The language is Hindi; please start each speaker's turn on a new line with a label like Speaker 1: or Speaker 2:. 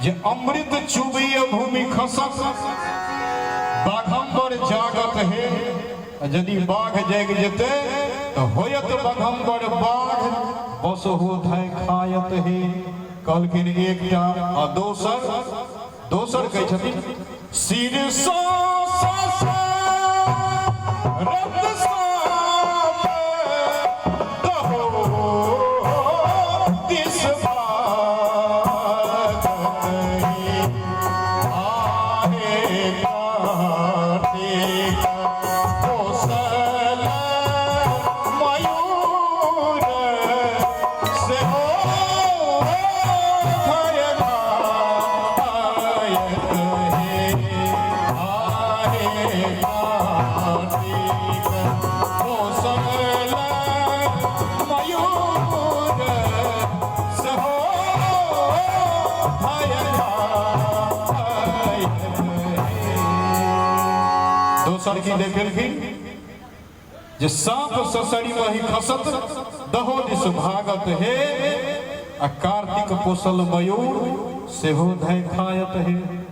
Speaker 1: जे अमृत चुबिय भूमि खसक बाघम्बर जागत है। यदि बाघ जाग जेते तो होयत बाघम्बर बाघ बस हो धाय खायत है। कहलखिन एकटा आ दोसर कहै छथिन सिर दोसर की देखलखिन जे सांप ससरी वही खसत दहो दिस भागत है। आ कार्तिक पोसल मयूर सेहो धय खायत है।